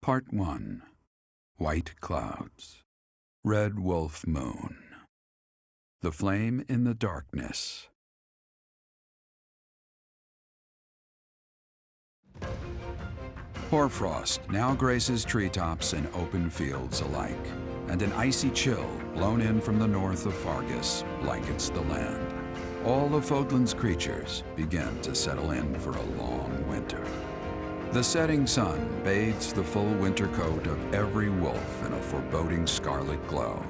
Part 1. White Clouds. Red Wolf Moon. The Flame in the Darkness. Hoarfrost now graces treetops and open fields alike, and an icy chill blown in from the north of Fargus blankets the land. All of Fodlan's creatures begin to settle in for a long winter. The setting sun bathes the full winter coat of every wolf in a foreboding scarlet glow.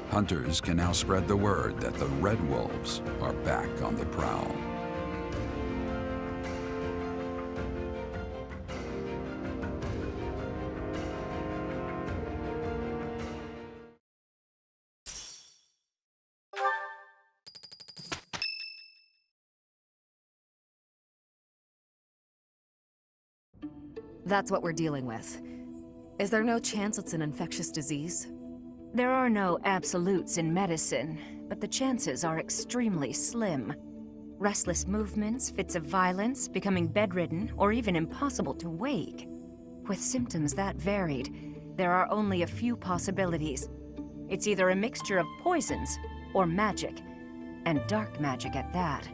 Hunters can now spread the word that the red wolves are back on the prowl. That's what we're dealing with. Is there no chance it's an infectious disease? There are no absolutes in medicine, but the chances are extremely slim. Restless movements, fits of violence, becoming bedridden, or even impossible to wake. With symptoms that varied, there are only a few possibilities. It's either a mixture of poisons or magic, and dark magic at that.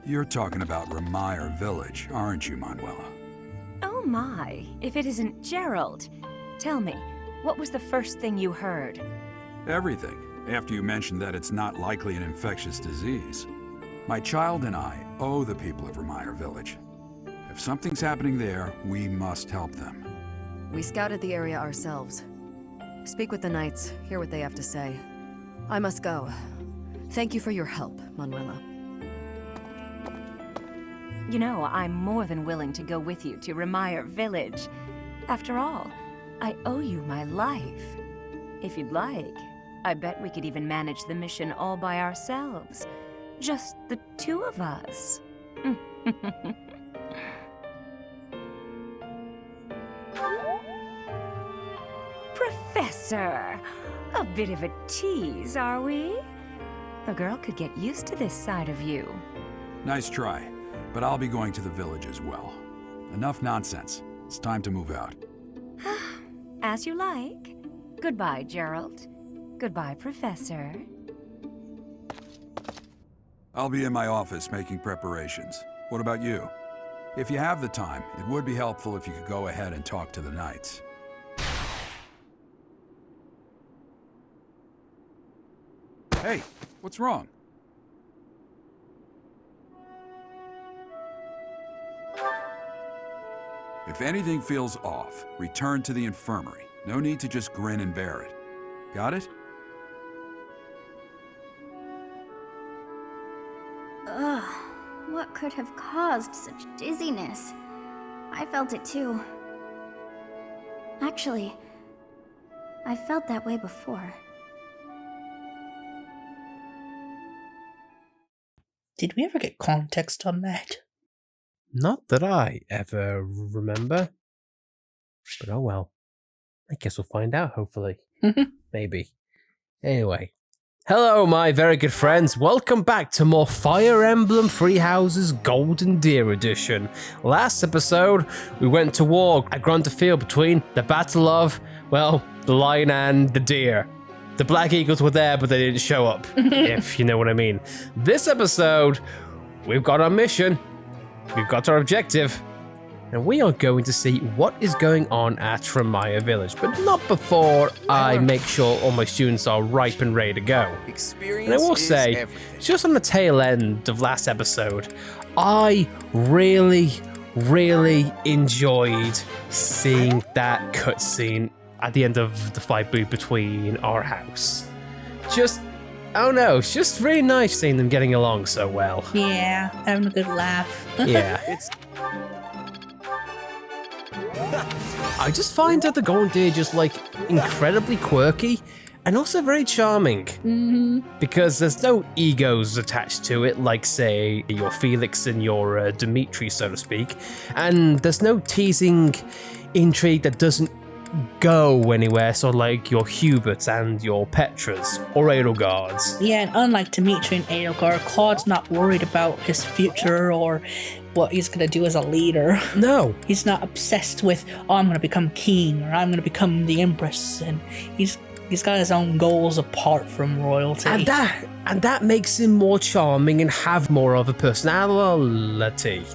You're talking about Remire Village, aren't you, Manuela? Oh my, if it isn't Gerald. Tell me, what was the first thing you heard? Everything, after you mentioned that it's not likely an infectious disease. My child and I owe the people of Remire Village. If something's happening there, we must help them. We scouted the area ourselves. Speak with the knights, hear what they have to say. I must go. Thank you for your help, Manuela. You know, I'm more than willing to go with you to Remire Village. After all, I owe you my life. If you'd like, I bet we could even manage the mission all by ourselves. Just the two of us. Professor! A bit of a tease, are we? A girl could get used to this side of you. Nice try, but I'll be going to the village as well. Enough nonsense. It's time to move out. As you like. Goodbye, Gerald. Goodbye, Professor. I'll be in my office making preparations. What about you? If you have the time, it would be helpful if you could go ahead and talk to the knights. Hey, what's wrong? If anything feels off, return to the infirmary. No need to just grin and bear it. Got it? Ugh, what could have caused such dizziness? I felt it too. Actually, I felt that way before. Did we ever get context on that? Not that I ever remember. But oh well. I guess we'll find out, hopefully. Maybe. Anyway. Hello, my very good friends. Welcome back to more Fire Emblem Three Houses Golden Deer Edition. Last episode, we went to war at Grunter Field between the Battle of, well, the lion and the deer. The Black Eagles were there, but they didn't show up, if you know what I mean. This episode, we've got our mission. We've got our objective, and we are going to see what is going on at Remire Village, but not before I make sure all my students are ripe and ready to go. And I will say, just on the tail end of last episode, I really enjoyed seeing that cutscene at the end of the fight between our house. Just, I don't know, it's just really nice seeing them getting along so well. Yeah, having a good laugh. Yeah. I just find that the Golden Deer just like incredibly quirky and also very charming. Because there's no egos attached to it, like say your Felix and your Dimitri, so to speak. And there's no teasing intrigue that doesn't go anywhere, so like your Huberts and your Petras or Edelgards. Yeah, and unlike Dimitri and Edelgard, Claude's not worried about his future or what he's gonna do as a leader. No. He's not obsessed with, oh, I'm gonna become king or I'm gonna become the empress, and he's got his own goals apart from royalty. And that makes him more charming and have more of a personality.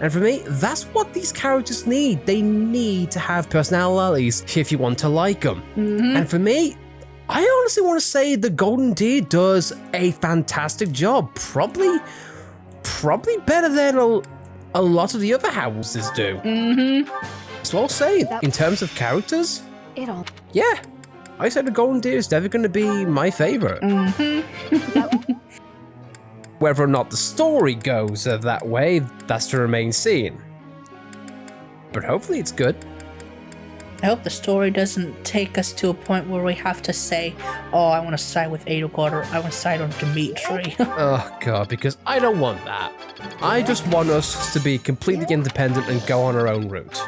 And for me, that's what these characters need. They need to have personalities if you want to like them. Mm-hmm. And for me, I honestly want to say the Golden Deer does a fantastic job. Probably better than a lot of the other houses do. Mm-hmm. So I'll say, in terms of characters, yeah, I said the Golden Deer is definitely going to be my favorite. Mm-hmm. Whether or not the story goes that way, that's to remain seen. But hopefully it's good. I hope the story doesn't take us to a point where we have to say, oh, I want to side with Edelgard or I want to side on Dimitri. Oh god, because I don't want that. I just want us to be completely independent and go on our own route.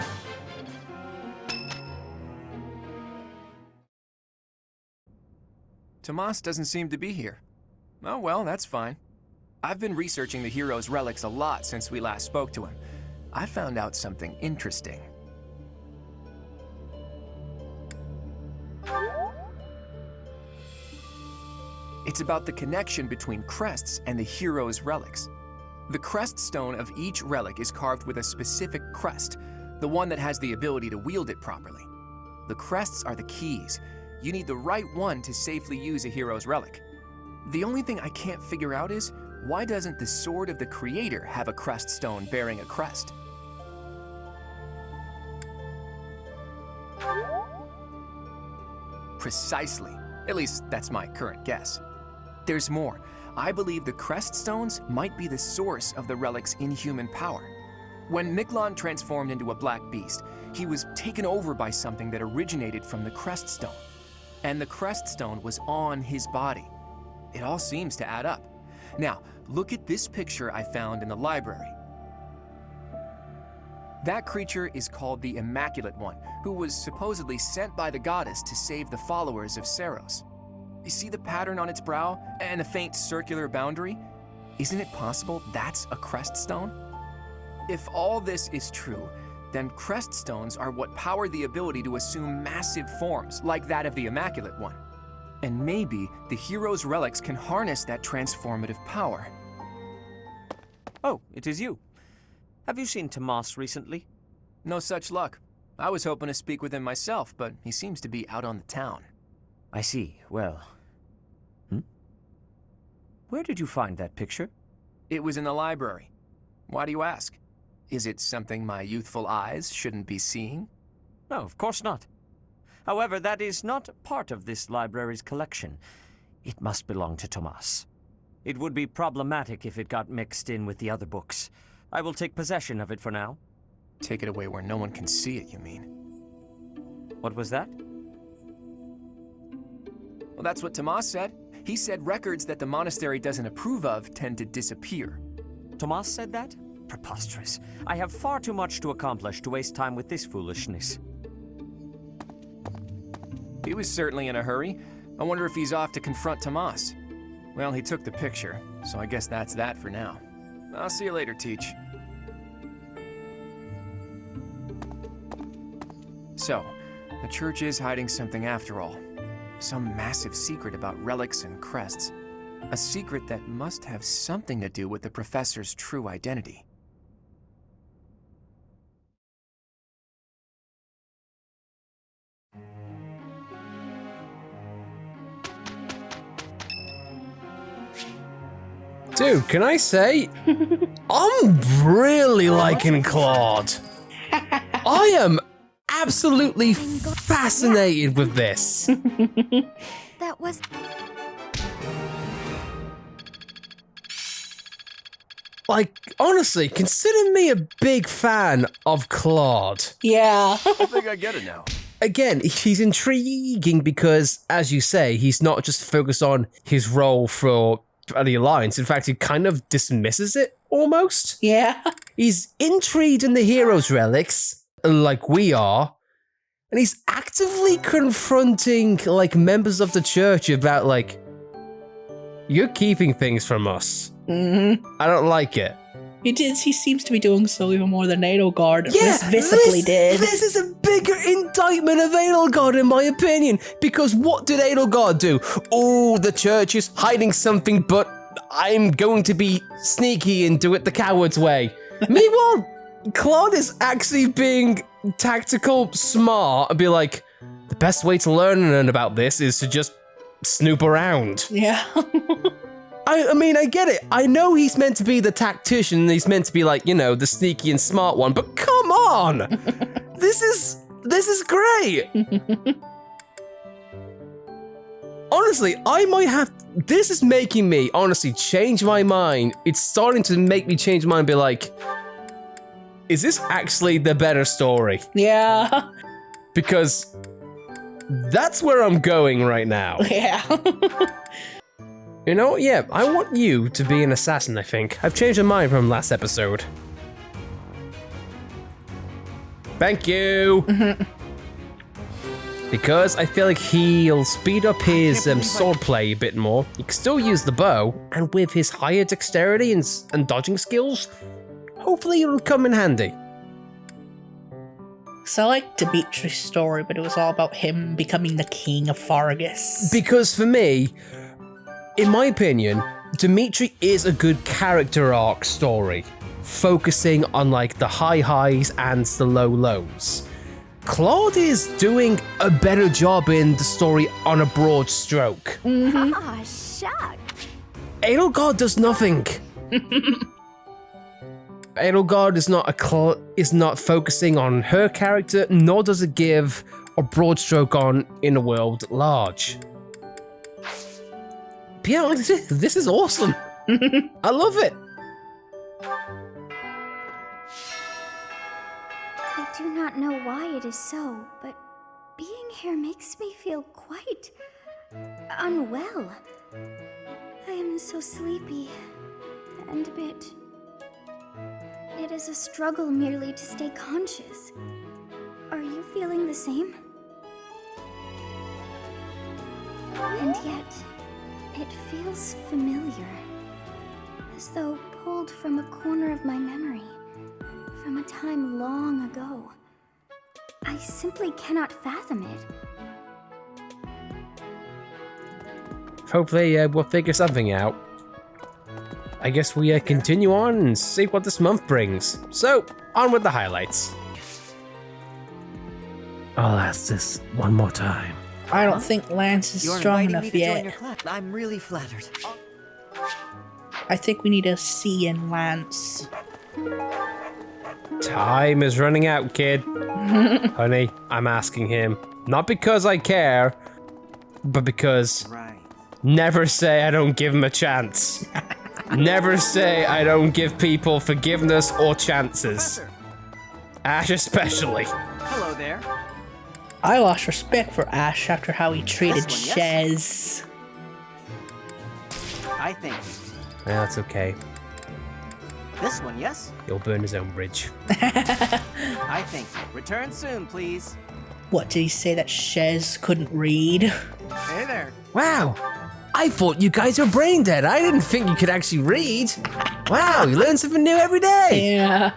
Tomas doesn't seem to be here. Oh well, that's fine. I've been researching the hero's relics a lot since we last spoke to him. I found out something interesting. It's about the connection between crests and the hero's relics. The crest stone of each relic is carved with a specific crest, the one that has the ability to wield it properly. The crests are the keys. You need the right one to safely use a hero's relic. The only thing I can't figure out is, why doesn't the Sword of the Creator have a crest stone bearing a crest? Precisely. At least, that's my current guess. There's more. I believe the crest stones might be the source of the relic's inhuman power. When Miklon transformed into a black beast, he was taken over by something that originated from the crest stone. And the crest stone was on his body. It all seems to add up. Now, look at this picture I found in the library. That creature is called the Immaculate One, who was supposedly sent by the goddess to save the followers of Saros. You see the pattern on its brow and the faint circular boundary? Isn't it possible that's a crest stone? If all this is true, then crest stones are what power the ability to assume massive forms, like that of the Immaculate One. And maybe the hero's relics can harness that transformative power. Oh, it is you. Have you seen Tomas recently? No such luck. I was hoping to speak with him myself, but he seems to be out on the town. I see. Well... Where did you find that picture? It was in the library. Why do you ask? Is it something my youthful eyes shouldn't be seeing? No, of course not. However, that is not part of this library's collection. It must belong to Tomas. It would be problematic if it got mixed in with the other books. I will take possession of it for now. Take it away where no one can see it, you mean? What was that? Well, that's what Tomas said. He said records that the monastery doesn't approve of tend to disappear. Tomas said that? Preposterous. I have far too much to accomplish to waste time with this foolishness. He was certainly in a hurry. I wonder if he's off to confront Tomas. Well, he took the picture, so I guess that's that for now. I'll see you later, Teach. So, the church is hiding something after all. Some massive secret about relics and crests. A secret that must have something to do with the professor's true identity. Dude, can I say, I'm really liking Claude. I am absolutely fascinated with this. That was... Like, honestly, consider me a big fan of Claude. Yeah. I think I get it now. Again, he's intriguing because, as you say, he's not just focused on his role for the Alliance. In fact, he kind of dismisses it, almost. Yeah. He's intrigued in the hero's relics, like we are, And he's actively confronting, like, members of the church about, like, you're keeping things from us. Mm-hmm. I don't like it. He seems to be doing so even more than Edelgard visibly did. This is a bigger indictment of Edelgard, in my opinion. Because what did Edelgard do? Oh, the church is hiding something, but I'm going to be sneaky and do it the coward's way. Meanwhile, Claude is actually being tactical, smart, and be like, the best way to learn about this is to just snoop around. Yeah. I mean, I get it. I know he's meant to be the tactician, and he's meant to be like, you know, the sneaky and smart one, but come on! This is great! Honestly, I might have... This is making me, honestly, change my mind. It's starting to make me change my mind and be like, is this actually the better story? Yeah. Because that's where I'm going right now. Yeah. You know, yeah, I want you to be an assassin, I think. I've changed my mind from last episode. Thank you! Because I feel like he'll speed up his swordplay a bit more. He can still use the bow, and with his higher dexterity and dodging skills, hopefully it'll come in handy. So I like Dimitri's story, but it was all about him becoming the king of Fargus. Because for me, in my opinion, Dimitri is a good character arc story, focusing on like the high highs and the low lows. Claude is doing a better job in the story on a broad stroke. Mm-hmm. Ah, shucks. Edelgard does nothing. Edelgard is not focusing on her character, nor does it give a broad stroke on Inner World at large. Yeah, this is awesome. I love it. I do not know why it is so, but being here makes me feel quite unwell. I am so sleepy and a bit... It is a struggle merely to stay conscious. Are you feeling the same? And yet, it feels familiar, as though pulled from a corner of my memory, from a time long ago. I simply cannot fathom it. Hopefully we'll figure something out. I guess we continue on and see what this month brings. So, on with the highlights. I'll ask this one more time. I don't think Lance is strong enough yet. I'm really flattered. I think we need a C in Lance. Time is running out, kid. Honey, I'm asking him. Not because I care, but because... Right. Never say I don't give him a chance. Never say I don't give people forgiveness or chances. Professor. Ash especially. Hello there. I lost respect for Ash after how he treated This one, Shez. I think. Yeah, that's okay. This one, yes? He'll burn his own bridge. I think. Return soon, please. What, did he say that Shez couldn't read? Hey there. Wow! I thought you guys were brain dead. I didn't think you could actually read. Wow, you learn something new every day. Yeah.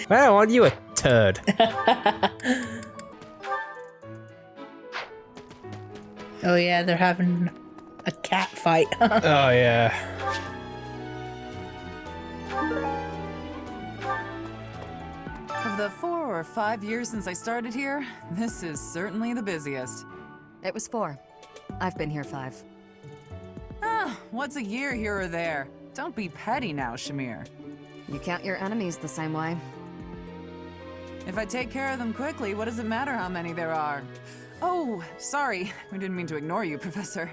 Wow, aren't you a turd? Oh yeah, they're having a cat fight. Oh yeah. Of the 4 or 5 years since I started here, this is certainly the busiest. It was 4. I've been here 5. Ah, what's a year here or there? Don't be petty now, Shamir. You count your enemies the same way. If I take care of them quickly, what does it matter how many there are? Oh, sorry. We didn't mean to ignore you, Professor.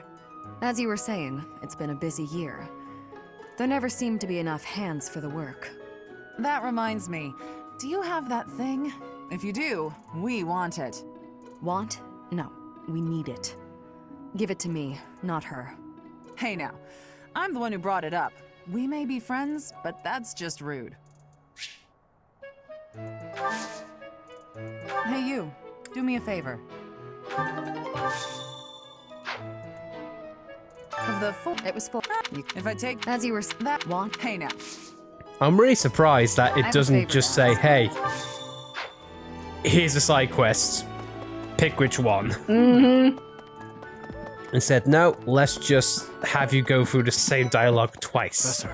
As you were saying, it's been a busy year. There never seemed to be enough hands for the work. That reminds me. Do you have that thing? If you do, we want it. Want? No, we need it. Give it to me, not her. Hey now, I'm the one who brought it up. We may be friends, but that's just rude. Hey you, Do me a favor. Of the four, It was full. if I take As you were that one. hey now. I'm really surprised that I it have a doesn't favor just to say, ask. hey, here's a side quest. Pick which one. Mm-hmm. And said, no, let's just have you go through the same dialogue twice. Professor.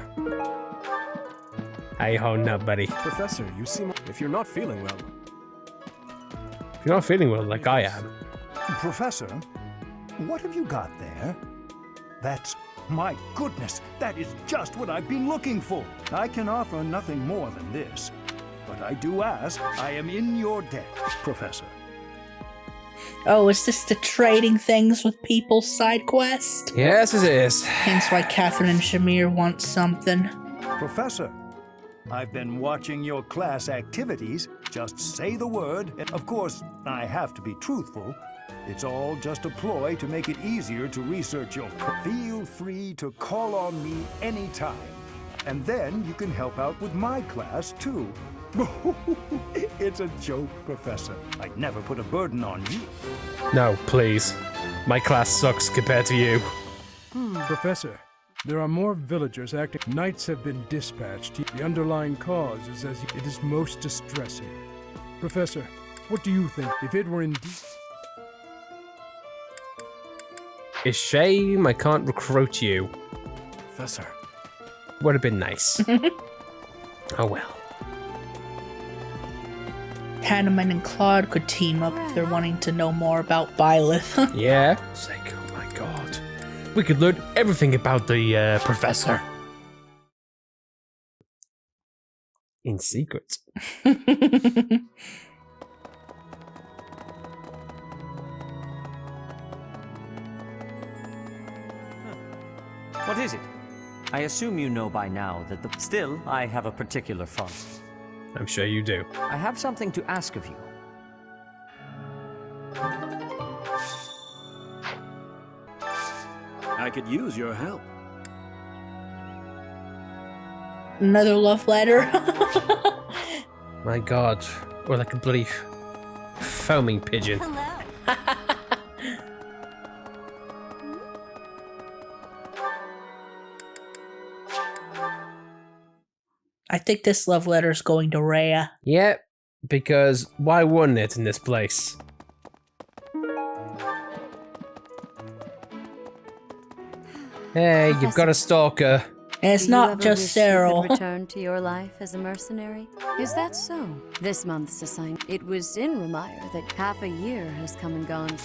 Hey ho, no, buddy. Professor, you seem... If you're not feeling well... If you're not feeling well like I am. Professor, what have you got there? That's... My goodness, that is just what I've been looking for. I can offer nothing more than this. But I do ask, I am in your debt, Professor. Oh, is this the trading things with people side quest? Yes, it is. Hence why Catherine and Shamir want something. Professor, I've been watching your class activities. Just say the word. And of course, I have to be truthful. It's all just a ploy to make it easier to research your... Feel free to call on me anytime. And then you can help out with my class, too. It's a joke, Professor. I'd never put a burden on you. No, please. My class sucks compared to you. Professor, there are more villagers acting. Knights have been dispatched. The underlying cause is as it is most distressing. Professor, what do you think? If it were indeed... It's shame I can't recruit you. Professor. Would have been nice. Oh well. Hanneman and Claude could team up if they're wanting to know more about Byleth. Yeah. It's like, oh my god. We could learn everything about the professor. In secret. What is it? I assume you know by now that the... Still, I have a particular fun. I'm sure you do. I have something to ask of you. I could use your help. Another love letter. My god. Or like a bloody foaming pigeon. I think this love letter is going to Rhea. Yeah, because why wouldn't it in this place? Hey, you've got a stalker. And it's Do you not ever just wish you could Cyril. return to your life as a mercenary? Is that so? This month's assignment. It was in Remire that half a year has come and gone.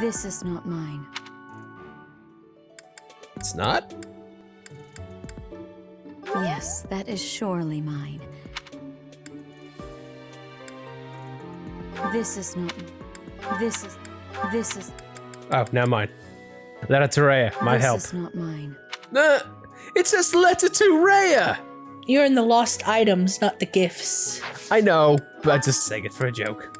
This is not mine. It's not? Yes, that is surely mine. This is not. This is. Oh, never mind. Letter to Rhea. Might help. This is not mine. It says letter to Rhea! You're in the lost items, not the gifts. I know, but I'm just saying it for a joke.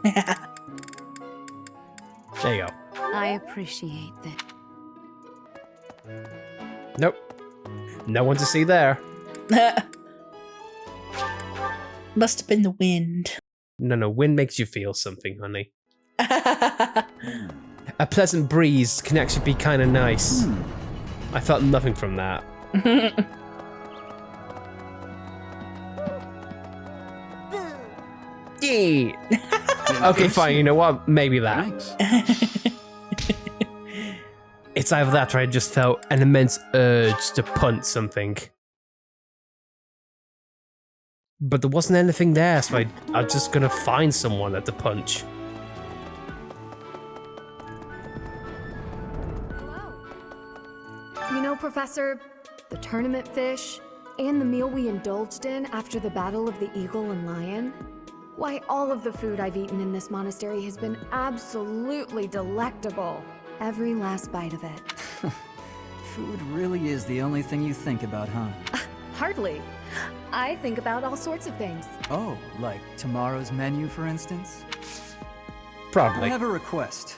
There you go. I appreciate that. Nope. No one to see there. Must have been the wind. No, wind makes you feel something, honey. A pleasant breeze can actually be kind of nice. I felt nothing from that. Yeah. Okay, fine. You know what? Maybe that. It's either that or I just felt an immense urge to punch something. But there wasn't anything there, so I'm just gonna find someone at the punch. You know, Professor, the tournament fish and the meal we indulged in after the Battle of the Eagle and Lion? Why, all of the food I've eaten in this monastery has been absolutely delectable. Every last bite of it. Food really is the only thing you think about, huh? Hardly. I think about all sorts of things. Oh, like tomorrow's menu, for instance? Probably. I have a request.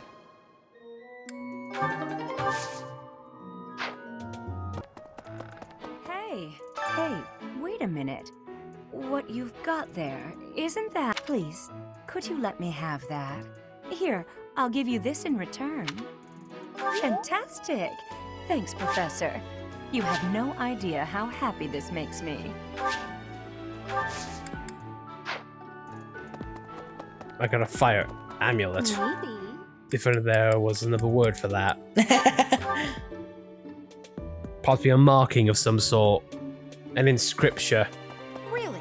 Hey, wait a minute. What you've got there, isn't that... Please, could you let me have that? Here, I'll give you this in return. Fantastic! Thanks, Professor. You have no idea how happy this makes me. I got a fire amulet. Maybe. If only there was another word for that. Possibly a marking of some sort. An inscription. Really?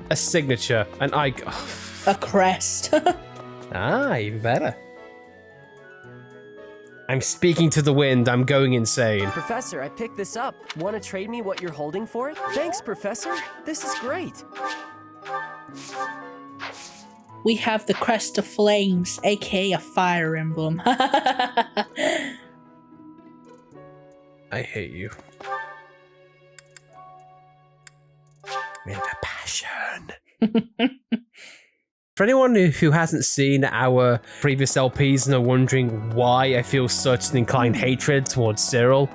A signature. An icon. A crest. Ah, even better. I'm speaking to the wind. I'm going insane. Professor, I picked this up. Want to trade me what you're holding for it? Thanks, Professor. This is great. We have the Crest of Flames, aka a fire emblem. I hate you. With a passion. For anyone who hasn't seen our previous LPs and are wondering why I feel such an inclined hatred towards Cyril,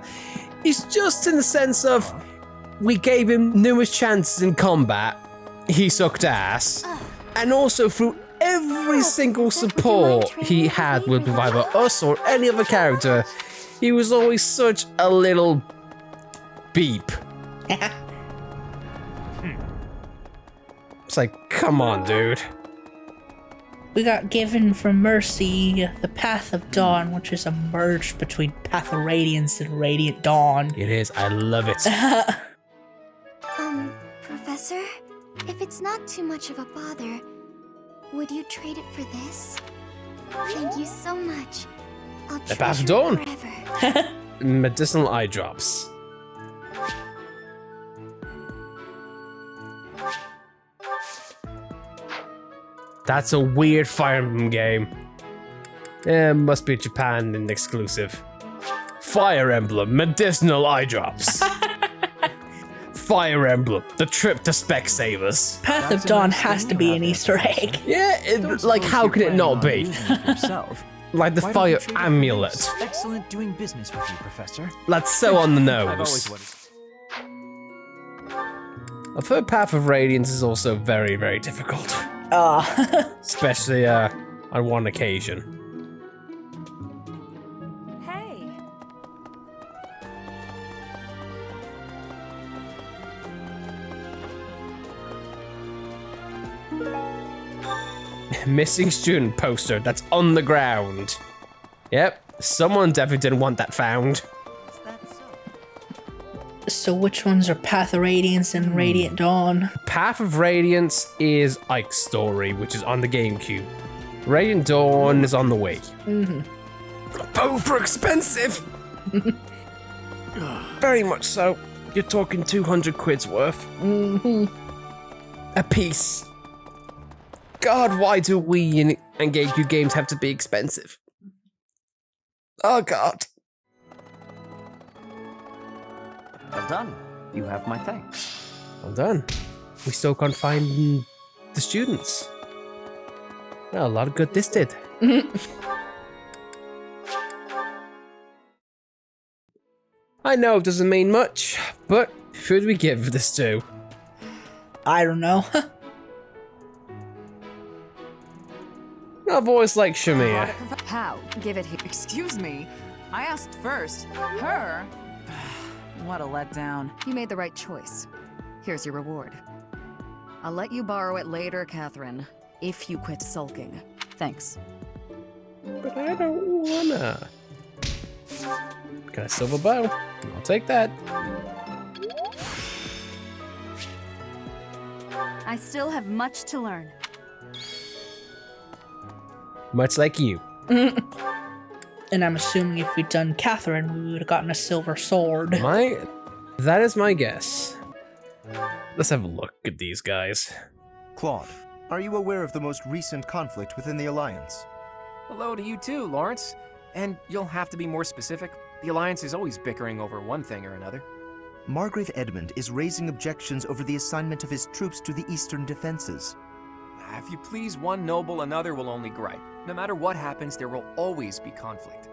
it's just in the sense of we gave him numerous chances in combat, he sucked ass, and also through every single support he had with either us or any other character, he was always such a little beep. It's like, come on, dude. We got given from Mercy the Path of Dawn, which is a merge between Path of Radiance and Radiant Dawn. It is, I love it. Professor? If it's not too much of a bother, would you trade it for this? Thank you so much. I'll The Path of treasure Dawn. it forever. Medicinal eye drops. That's a weird Fire Emblem game. Must be a Japan exclusive. Fire Emblem, medicinal eye drops. Fire Emblem, the trip to Specsavers. Path of Dawn has to be an Easter egg. Yeah, like how can it not be? Like the fire amulet. Excellent doing business with you, Professor. That's so on the I've always nose. wanted. I've heard Path of Radiance is also very, very difficult. Especially on one occasion. Hey! Missing student poster that's on the ground. Yep, someone definitely didn't want that found. So which ones are Path of Radiance and Radiant Dawn? Path of Radiance is Ike's story, which is on the GameCube. Radiant Dawn is on the Wii. Both are expensive! Very much so. You're talking 200 quid's worth. A piece. God, why do Wii and GameCube games have to be expensive? Oh God. Well done. You have my thanks. Well done. We still can't find the students. Well, a lot of good this did. I know it doesn't mean much, but who do we give this to? I don't know. A voice like Shamir. How? Give it here. Excuse me. I asked first. Her? What a letdown. You made the right choice. Here's your reward. I'll let you borrow it later, Catherine, if you quit sulking. Thanks. But I don't wanna. Got a silver bow. I'll take that. I still have much to learn. Much like you. And I'm assuming if we'd done Catherine, we would have gotten a silver sword. That is my guess. Let's have a look at these guys. Claude, are you aware of the most recent conflict within the Alliance? Hello to you too, Lawrence. And you'll have to be more specific. The Alliance is always bickering over one thing or another. Margrave Edmund is raising objections over the assignment of his troops to the Eastern defenses. If you please one noble, another will only gripe. No matter what happens, there will always be conflict.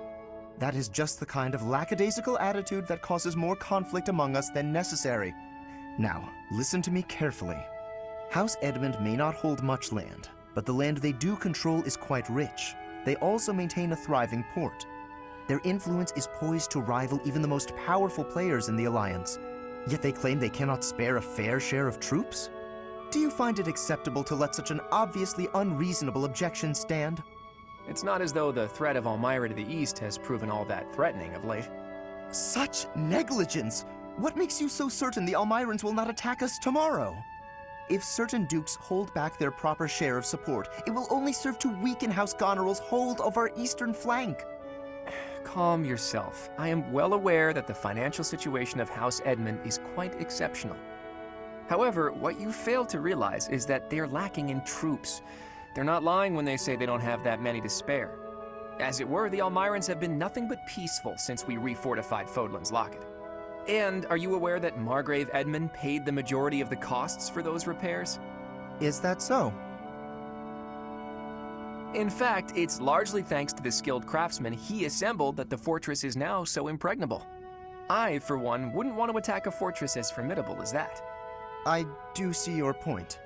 That is just the kind of lackadaisical attitude that causes more conflict among us than necessary. Now, listen to me carefully. House Edmund may not hold much land, but the land they do control is quite rich. They also maintain a thriving port. Their influence is poised to rival even the most powerful players in the Alliance, yet they claim they cannot spare a fair share of troops? Do you find it acceptable to let such an obviously unreasonable objection stand? It's not as though the threat of Elmira to the east has proven all that threatening of late. Such negligence! What makes you so certain the Almirans will not attack us tomorrow? If certain dukes hold back their proper share of support, it will only serve to weaken House Goneril's hold of our eastern flank. Calm yourself. I am well aware that the financial situation of House Edmund is quite exceptional. However, what you fail to realize is that they're lacking in troops. They're not lying when they say they don't have that many to spare. As it were, the Almirans have been nothing but peaceful since we refortified Fodlan's Locket. And are you aware that Margrave Edmund paid the majority of the costs for those repairs? Is that so? In fact, it's largely thanks to the skilled craftsmen he assembled that the fortress is now so impregnable. I, for one, wouldn't want to attack a fortress as formidable as that. I do see your point.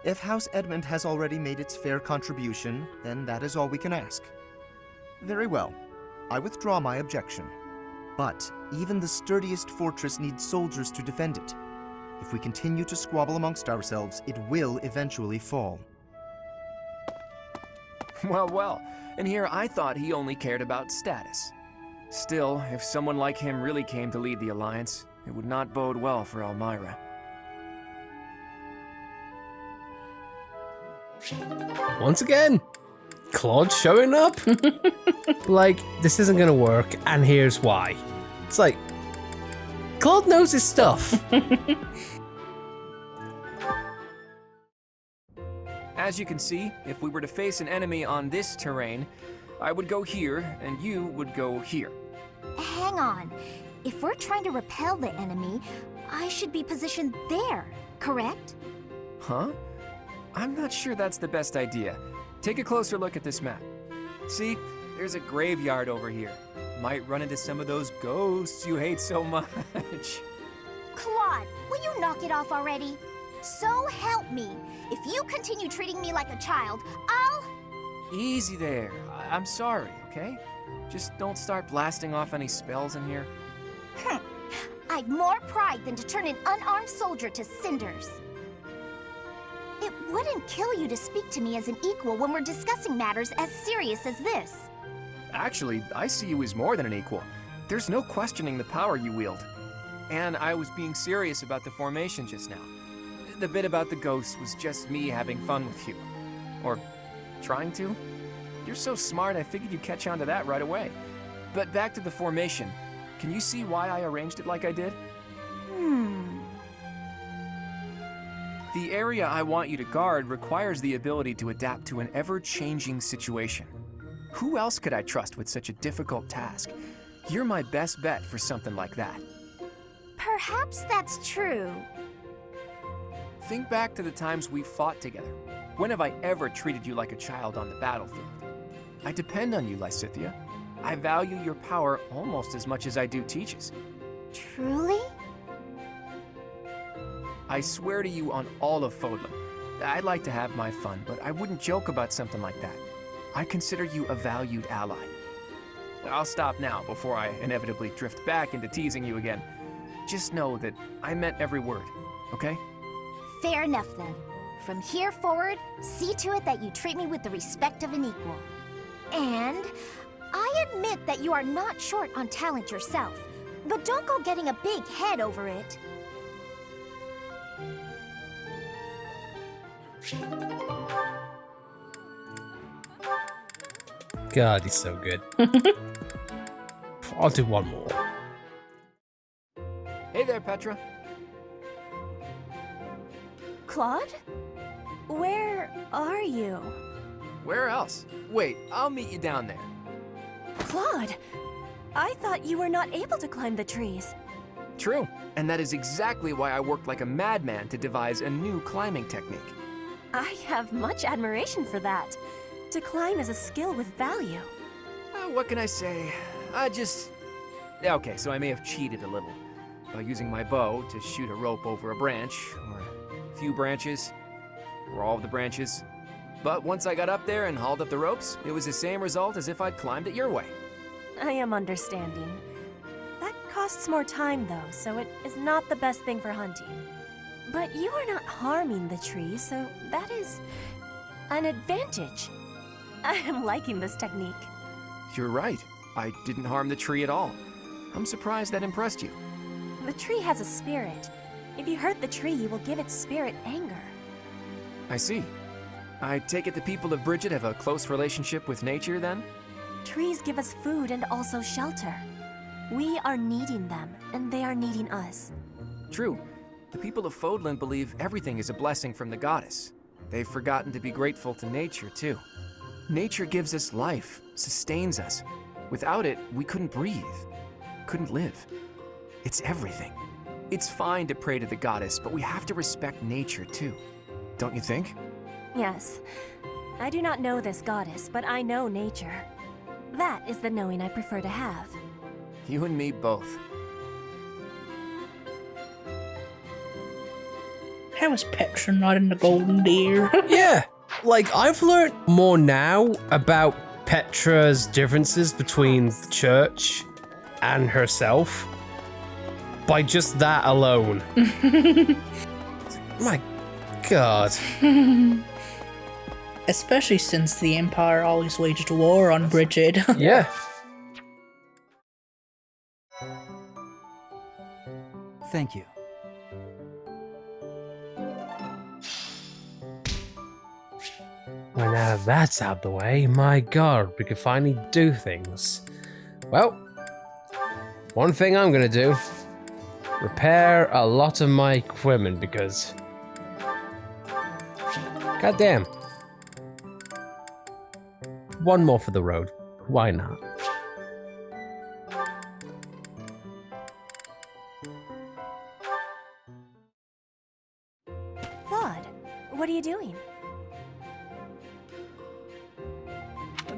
If House Edmund has already made its fair contribution, then that is all we can ask. Very well. I withdraw my objection. But even the sturdiest fortress needs soldiers to defend it. If we continue to squabble amongst ourselves, it will eventually fall. Well, and here I thought he only cared about status. Still, if someone like him really came to lead the Alliance, it would not bode well for Elmira. Once again, Claude showing up? Like, this isn't gonna work, and here's why. It's like, Claude knows his stuff. As you can see, if we were to face an enemy on this terrain, I would go here, and you would go here. Hang on. If we're trying to repel the enemy, I should be positioned there, correct? Huh? I'm not sure that's the best idea. Take a closer look at this map. See, there's a graveyard over here. Might run into some of those ghosts you hate so much. Claude, will you knock it off already? So help me. If you continue treating me like a child, I'll... Easy there. I'm sorry, okay? Just don't start blasting off any spells in here. I've more pride than to turn an unarmed soldier to cinders. It wouldn't kill you to speak to me as an equal when we're discussing matters as serious as this. Actually, I see you as more than an equal. There's no questioning the power you wield. And I was being serious about the formation just now. The bit about the ghosts was just me having fun with you. Or trying to. You're so smart, I figured you'd catch on to that right away. But back to the formation. Can you see why I arranged it like I did? The area I want you to guard requires the ability to adapt to an ever-changing situation. Who else could I trust with such a difficult task? You're my best bet for something like that. Perhaps that's true. Think back to the times we fought together. When have I ever treated you like a child on the battlefield? I depend on you, Lysithea. I value your power almost as much as I do Teach's. Truly? I swear to you on all of Fodlan. I'd like to have my fun, but I wouldn't joke about something like that. I consider you a valued ally. I'll stop now before I inevitably drift back into teasing you again. Just know that I meant every word, okay? Fair enough then. From here forward, see to it that you treat me with the respect of an equal. And I admit that you are not short on talent yourself, but don't go getting a big head over it. God, he's so good. I'll do one more. Hey there, Petra. Claude? Where are you? Where else? Wait, I'll meet you down there. Claude! I thought you were not able to climb the trees. True, and that is exactly why I worked like a madman to devise a new climbing technique. I have much admiration for that. To climb is a skill with value. What can I say? Okay, so I may have cheated a little. by using my bow to shoot a rope over a branch, or a few branches, or all of the branches. But once I got up there and hauled up the ropes, it was the same result as if I'd climbed it your way. I am understanding. That costs more time, though, so it is not the best thing for hunting. But you are not harming the tree, so that is an advantage. I am liking this technique. You're right. I didn't harm the tree at all. I'm surprised that impressed you. The tree has a spirit. If you hurt the tree, you will give its spirit anger. I see. I take it the people of Bridget have a close relationship with nature, then? Trees give us food and also shelter. We are needing them, and they are needing us. True. The people of Fodlan believe everything is a blessing from the goddess. They've forgotten to be grateful to nature, too. Nature gives us life, sustains us. Without it, we couldn't breathe, couldn't live. It's everything. It's fine to pray to the goddess, but we have to respect nature, too. Don't you think? Yes. I do not know this goddess, but I know nature. That is the knowing I prefer to have. You and me both. How is Petra not in the golden deer? Yeah, like I've learned more now about Petra's differences between the church and herself by just that alone. My God. Especially since the Empire always waged war on Bridget. Yeah. Thank you. Well, now that's out the way, my God, we can finally do things. Well, one thing I'm gonna do, repair a lot of my equipment because, goddamn. One more for the road, why not? Claude, what are you doing?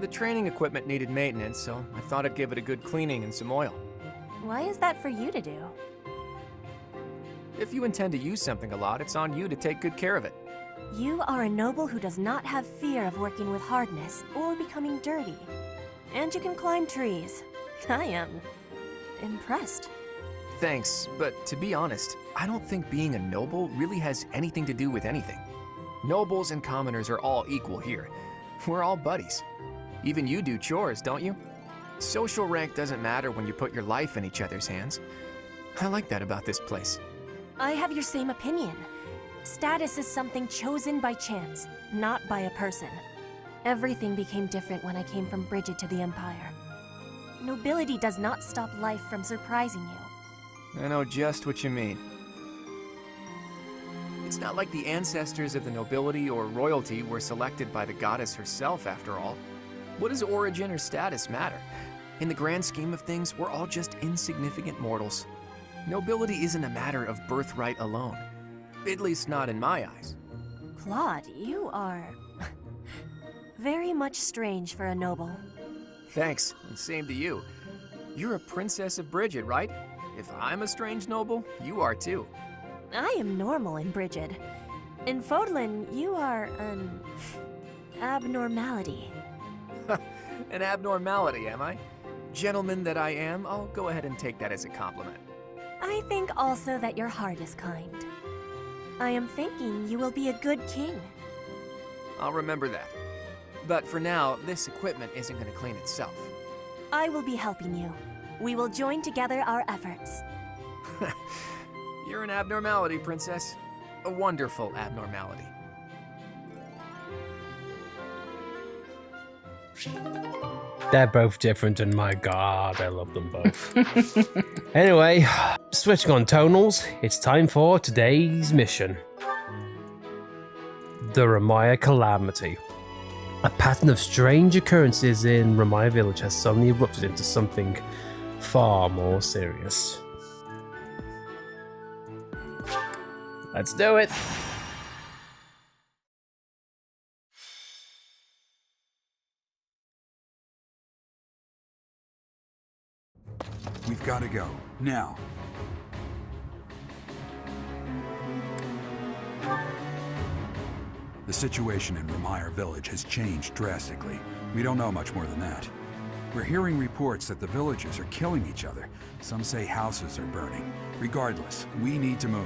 The training equipment needed maintenance, so I thought I'd give it a good cleaning and some oil. Why is that for you to do? If you intend to use something a lot, it's on you to take good care of it. You are a noble who does not have fear of working with hardness or becoming dirty. And you can climb trees. I am impressed. Thanks, but to be honest, I don't think being a noble really has anything to do with anything. Nobles and commoners are all equal here. We're all buddies. Even you do chores, don't you? Social rank doesn't matter when you put your life in each other's hands. I like that about this place. I have your same opinion. Status is something chosen by chance, not by a person. Everything became different when I came from Bridget to the Empire. Nobility does not stop life from surprising you. I know just what you mean. It's not like the ancestors of the nobility or royalty were selected by the goddess herself, after all. What does origin or status matter? In the grand scheme of things, we're all just insignificant mortals. Nobility isn't a matter of birthright alone. At least not in my eyes. Claude, you are very much strange for a noble. Thanks, and same to you. You're a princess of Bridget, right? If I'm a strange noble, you are too. I am normal in Bridget. In Fodlan, you are an abnormality. An abnormality, am I? Gentleman that I am, I'll go ahead and take that as a compliment. I think also that your heart is kind. I am thinking you will be a good king. I'll remember that. But for now, this equipment isn't going to clean itself. I will be helping you. We will join together our efforts. You're an abnormality, princess. A wonderful abnormality. They're both different, and my God, I love them both. Anyway, switching on tonals, it's time for today's mission. The Remire Calamity. A pattern of strange occurrences in Remire Village has suddenly erupted into something far more serious. Let's do it! We've got to go. Now. The situation in Remire Village has changed drastically. We don't know much more than that. We're hearing reports that the villagers are killing each other. Some say houses are burning. Regardless, we need to move.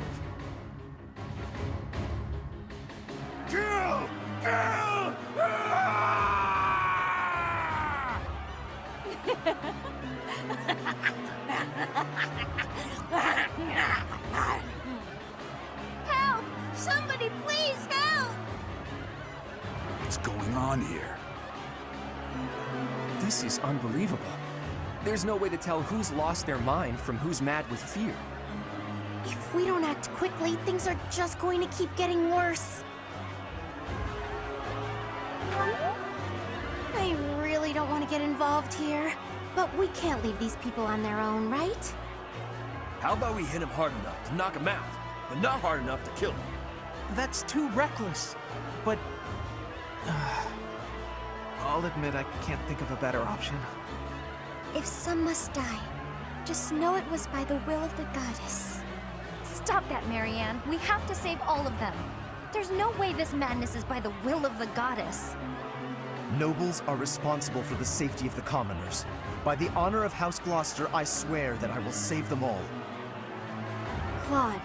Kill! Kill! Help! Somebody please help! What's going on here? This is unbelievable. There's no way to tell who's lost their mind from who's mad with fear. If we don't act quickly, things are just going to keep getting worse. I really don't want to get involved here, but we can't leave these people on their own, right? How about we hit him hard enough to knock him out, but not hard enough to kill him? That's too reckless. But I'll admit I can't think of a better option. If some must die, just know it was by the will of the goddess. Stop that, Marianne. We have to save all of them. There's no way this madness is by the will of the goddess. Nobles are responsible for the safety of the commoners. By the honor of House Gloucester, I swear that I will save them all. Claude,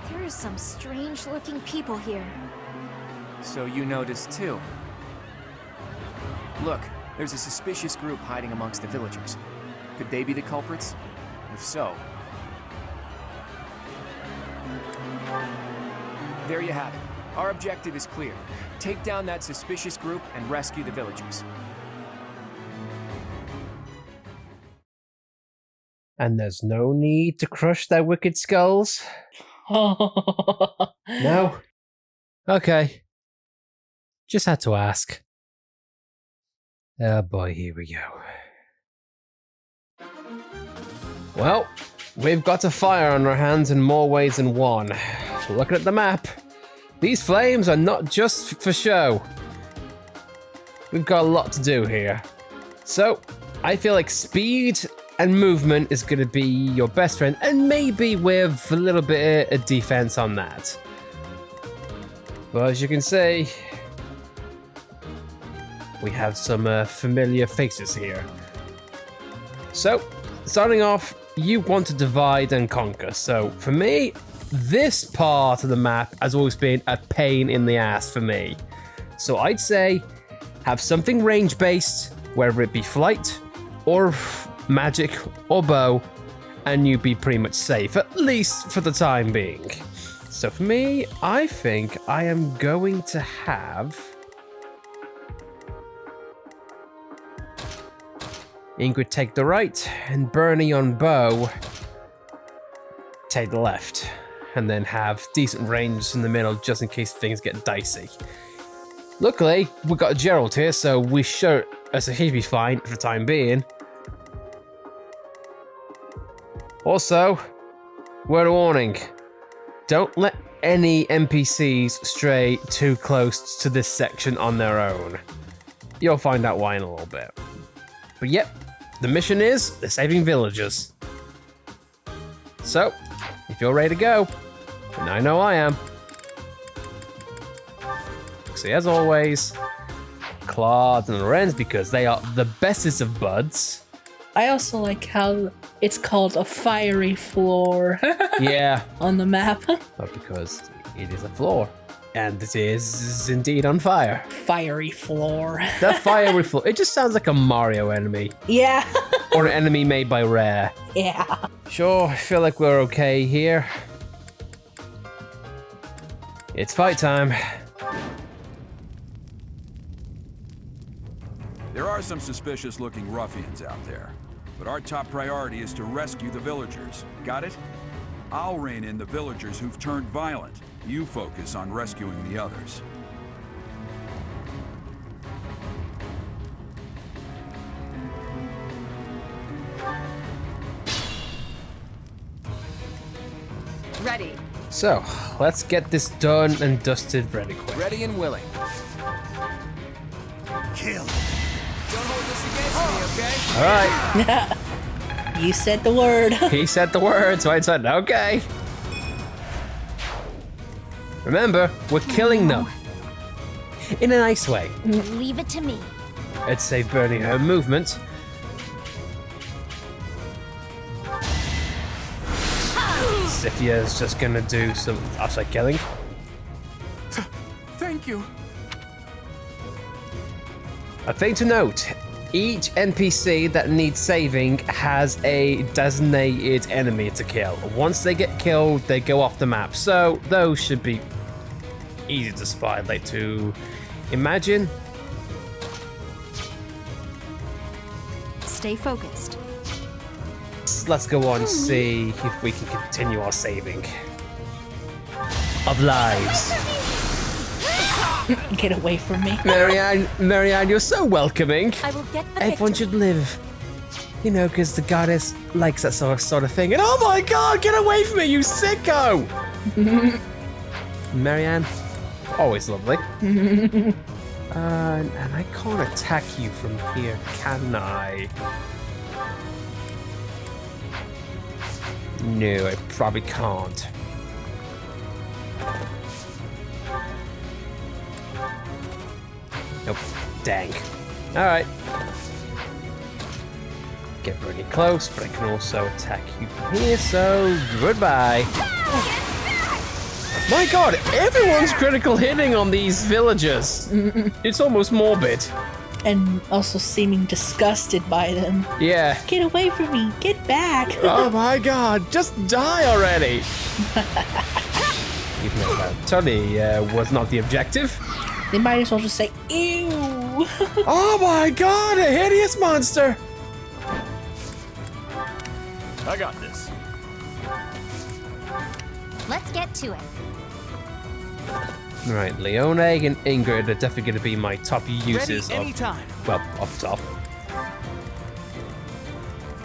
there are some strange-looking people here. So you noticed too. Look, there's a suspicious group hiding amongst the villagers. Could they be the culprits? If so... There you have it. Our objective is clear. Take down that suspicious group and rescue the villagers. And there's no need to crush their wicked skulls? No? Okay. Just had to ask. Oh boy, here we go. Well, we've got a fire on our hands in more ways than one. Looking at the map, these flames are not just for show. We've got a lot to do here. So, I feel like speed and movement is going to be your best friend, and maybe with a little bit of defense on that. But as you can see, we have some familiar faces here. So, starting off, you want to divide and conquer. So, for me, this part of the map has always been a pain in the ass for me. So I'd say have something range-based, whether it be flight, or magic, or bow, and you'd be pretty much safe, at least for the time being. So for me, I think I am going to have Ingrid take the right, and Bernie on bow take the left. And then have decent range in the middle just in case things get dicey. Luckily, we got Gerald here, so we should be fine for the time being. Also, word of warning, don't let any NPCs stray too close to this section on their own. You'll find out why in a little bit. But yep, the mission is the saving villagers. So, if you're ready to go, and I know I am. See, as always, Claude and Lorenz, because they are the bestest of buds. I also like how it's called a fiery floor. Yeah. On the map. But because it is a floor. And it is indeed on fire. Fiery floor. The fiery floor. It just sounds like a Mario enemy. Yeah. Or an enemy made by Rare. Yeah. Sure, I feel like we're okay here. It's fight time. There are some suspicious-looking ruffians out there, but our top priority is to rescue the villagers. Got it? I'll rein in the villagers who've turned violent. You focus on rescuing the others. Ready. So, let's get this done and dusted ready quick. Ready and willing. Kill. Don't hold this against me, okay? All right. You said the word. He said the word, so I said, okay. Remember, we're killing them. in a nice way. Leave it to me. I'd say burning her movement. Siphia's just gonna do some outside killing. Thank you. A thing to note, each NPC that needs saving has a designated enemy to kill. Once they get killed, they go off the map. So those should be easy to spot, like to imagine. Stay focused. Let's go on and see if we can continue our saving of lives. Get away from me. Marianne, you're so welcoming. I will get the Everyone should live. You know, because the goddess likes that sort of thing. And oh my god, get away from me, you sicko! Marianne, always lovely. And I can't attack you from here, can I? No, I probably can't. Nope. Dang. Alright. Get really close, but I can also attack you from here, so goodbye. My god, everyone's critical hitting on these villagers. It's almost morbid. And also seeming disgusted by them. Yeah. Get away from me. Get back. Oh my god, just die already. Even though that totally was not the objective. They might as well just say, ew. Oh my god, a hideous monster. I got this. Let's get to it. Right, Leone and Ingrid are definitely going to be my top uses Ready anytime. Well, up top.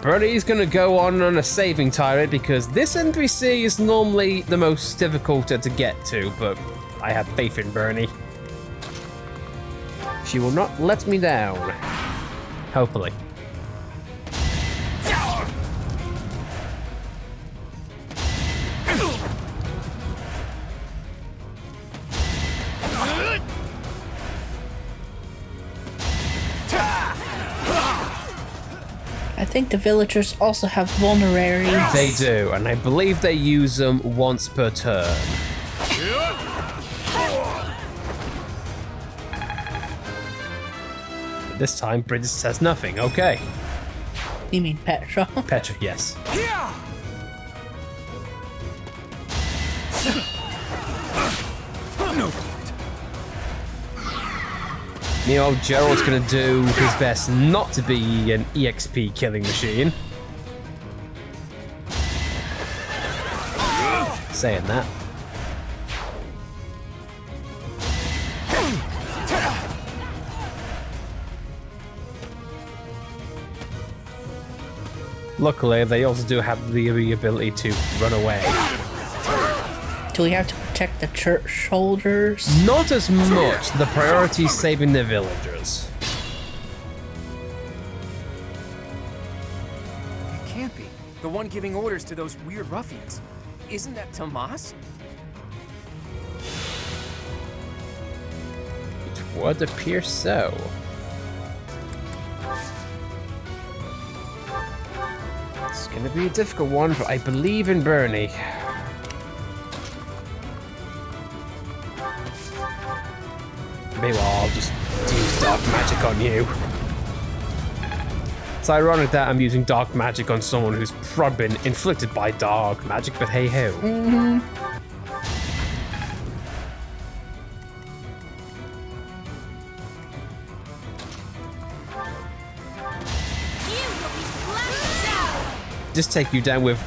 Bernie's going to go on a saving tirade because this NPC is normally the most difficult to get to, but I have faith in Bernie. She will not let me down. Hopefully. I think the villagers also have vulneraries. They do, and I believe they use them once per turn. This time, Bridget says nothing. Okay. You mean Petra? Petra, yes. No. You know, Gerald's gonna do his best not to be an EXP killing machine. Saying that. Luckily, they also do have the ability to run away. Do we have to protect the church holders? Not as much. The priority is saving the villagers. It can't be. The one giving orders to those weird ruffians. Isn't that Tomas? It would appear so. It's gonna be a difficult one, but I believe in Bernie. Maybe I'll just use dark magic on you. It's ironic that I'm using dark magic on someone who's probably been inflicted by dark magic, but hey ho. Just take you down with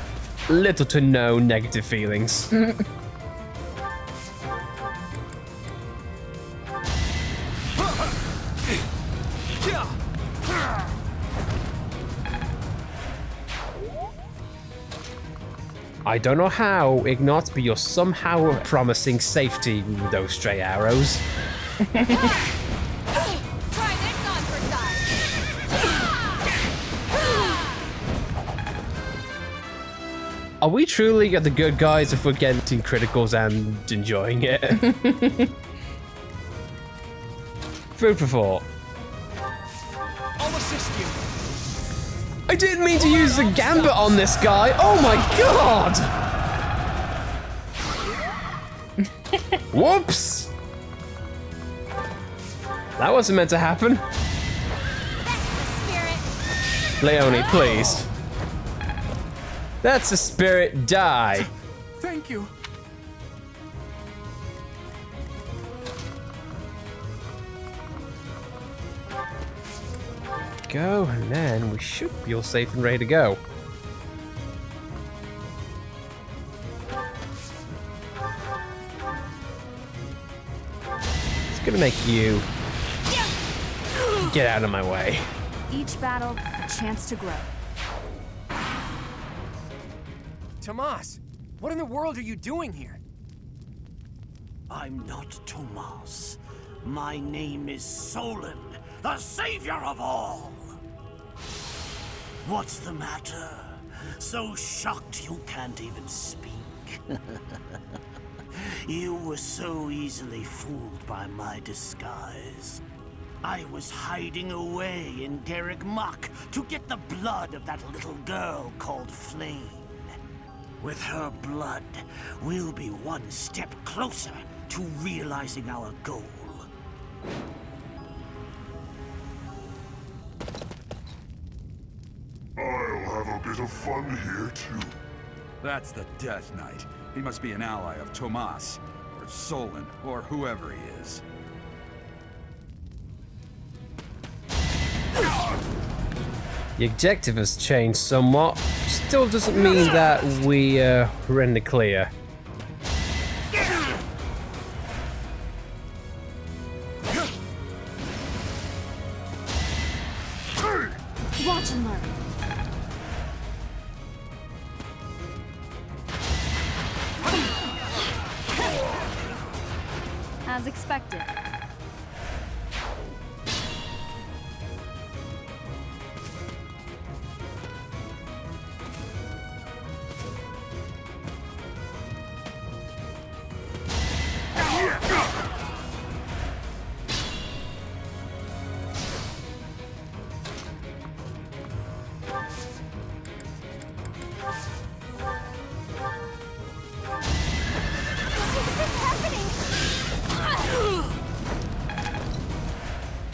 little to no negative feelings. I don't know how, Ignat, but you're somehow promising safety with those stray arrows. Are we truly the good guys if we're getting criticals and enjoying it? Food for thought. I'll assist you. I didn't mean to use the gambit on this guy. Oh my god! Whoops! That wasn't meant to happen. Leonie, please. That's the spirit. Die. Thank you. Go, and then we should be all safe and ready to go. It's gonna make you get out of my way. Each battle, a chance to grow. Tomas, what in the world are you doing here? I'm not Tomas. My name is Solon, the savior of all. What's the matter? So shocked you can't even speak. You were so easily fooled by my disguise. I was hiding away in Garrick Mach to get the blood of that little girl called Flame. With her blood, we'll be one step closer to realizing our goal. I'll have a bit of fun here, too. That's the Death Knight. He must be an ally of Tomas, or Solon, or whoever he is. The objective has changed somewhat. Still doesn't mean that we're in the clear. Watch and learn. As expected.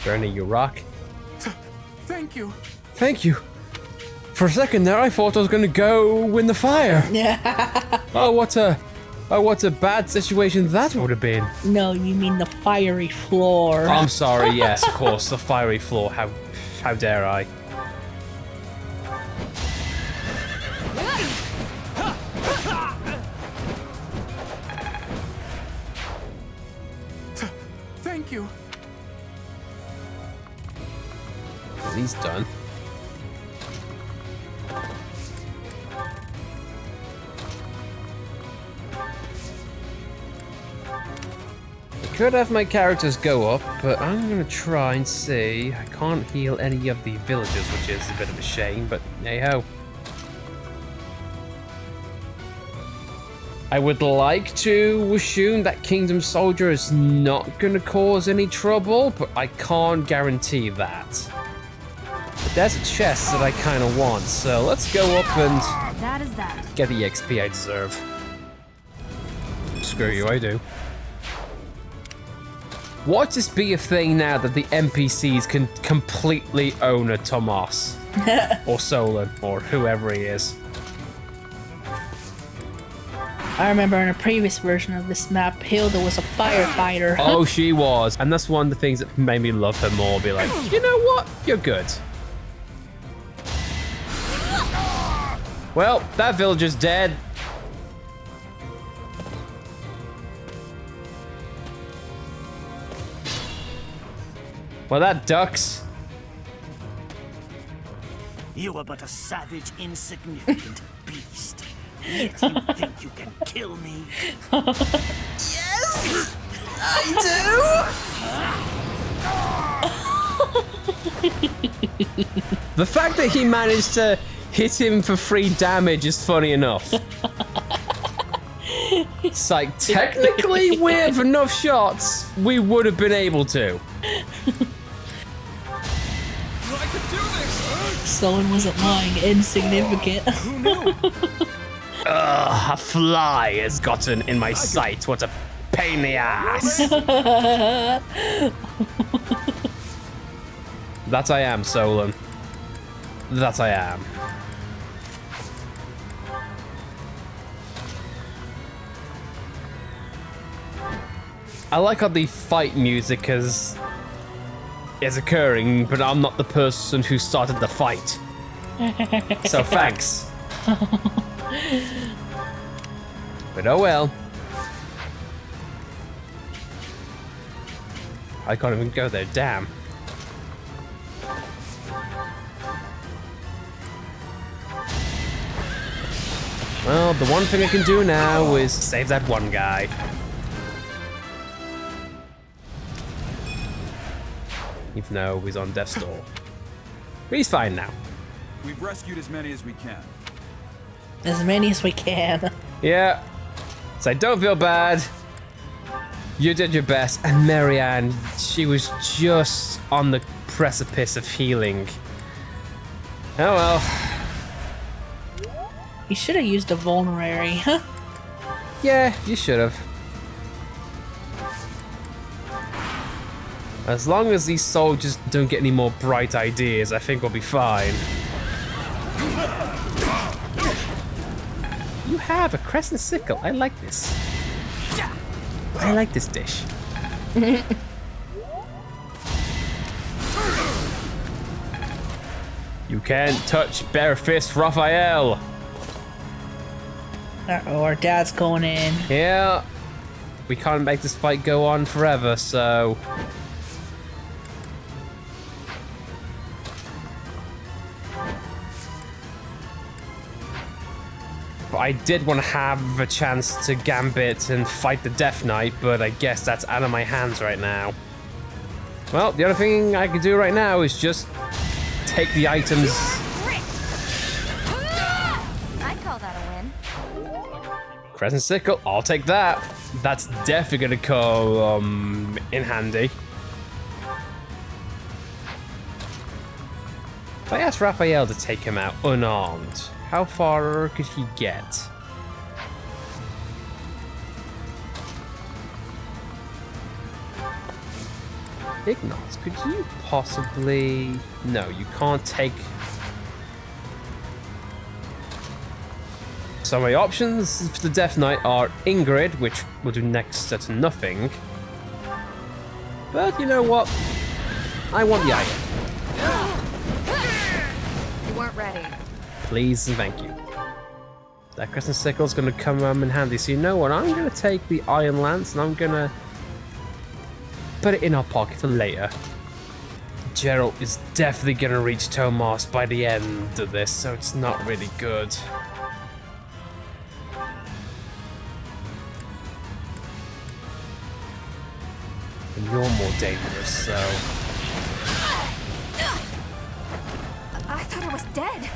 Bernie, you rock. Thank you. Thank you. For a second there, I thought I was gonna go in the fire. Yeah. Oh, what a bad situation that would have been. No, you mean the fiery floor. I'm sorry. Yes, of course, the fiery floor. How dare I? Thank you. He's done. I could have my characters go up, but I'm gonna try and see. I can't heal any of the villagers, which is a bit of a shame, but hey ho. I would like to assume that Kingdom Soldier is not gonna cause any trouble, but I can't guarantee that. But there's a chest that I kind of want, so let's go up and That is that. get the XP I deserve. Screw you, I do. Watch this be a thing now that the NPCs can completely own a Tomas. Or Solon, or whoever he is. I remember in a previous version of this map, Hilda was a firefighter. Oh, she was. And that's one of the things that made me love her more. Be like, you know what? You're good. Well, that villager's dead. Well, that ducks. You are but a savage, insignificant beast. Yet you think you can kill me? Yes! I do! The fact that he managed to hit him for 3 damage is funny enough. It's like, technically with enough shots, we would have been able to. I can do this! Someone wasn't lying. Insignificant. Who knew? Ugh, a fly has gotten in my sight. What a pain in the ass. That I am, Solon. That I am. I like how the fight music is occurring, but I'm not the person who started the fight. So thanks. But oh well. I can't even go there, damn. Well, the one thing I can do now is save that one guy. Even though he's on death's door. But he's fine now. We've rescued as many as we can. As many as we can. Yeah. So don't feel bad. You did your best. And Marianne, she was just on the precipice of healing. Oh well. You should have used a vulnerary, huh? Yeah, you should have. As long as these soldiers don't get any more bright ideas, I think we'll be fine. You have a crescent sickle. I like this. I like this dish. You can't touch bare fist, Raphael. Uh-oh, our dad's going in. Yeah. We can't make this fight go on forever, so... I did want to have a chance to gambit and fight the Death Knight, but I guess that's out of my hands right now. Well, the other thing I can do right now is just take the items. I'd call that a win. Crescent Sickle, I'll take that. That's definitely gonna come in handy. If I asked Raphael to take him out unarmed, how far could he get? Ignos, could you possibly... No, you can't take... So my options for the Death Knight are Ingrid, which will do next to nothing. But you know what? I want the item. You weren't ready. Please and thank you. That Crescent Sickle's gonna come in handy. So you know what? I'm gonna take the Iron Lance and I'm gonna put it in our pocket for later. Geralt is definitely gonna reach Tomas by the end of this, so it's not really good. And you're more dangerous, so... I thought I was dead.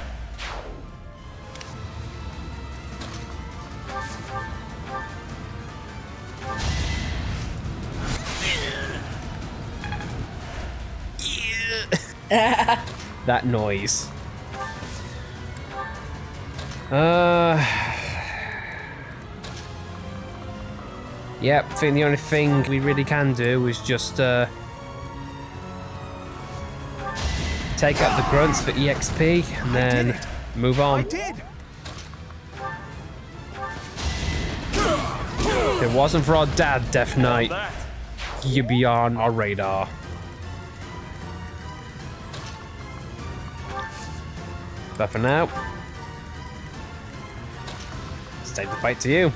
That noise. Yep, I think the only thing we really can do is just take out the grunts for EXP and then move on. If it wasn't for our dad, Death Knight, you'd be on our radar. But for now, let's take the fight to you.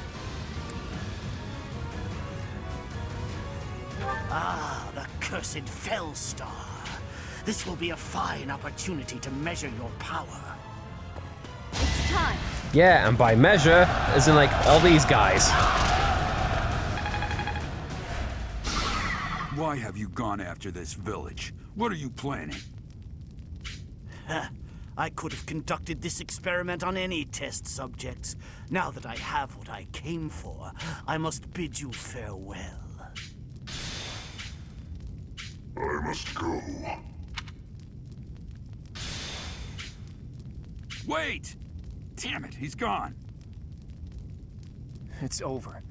Ah, the cursed Fellstar. This will be a fine opportunity to measure your power. It's time. Yeah, and by measure, as in like all these guys. Why have you gone after this village? What are you planning? I could have conducted this experiment on any test subjects. Now that I have what I came for, I must bid you farewell. I must go. Wait! Damn it, he's gone. It's over.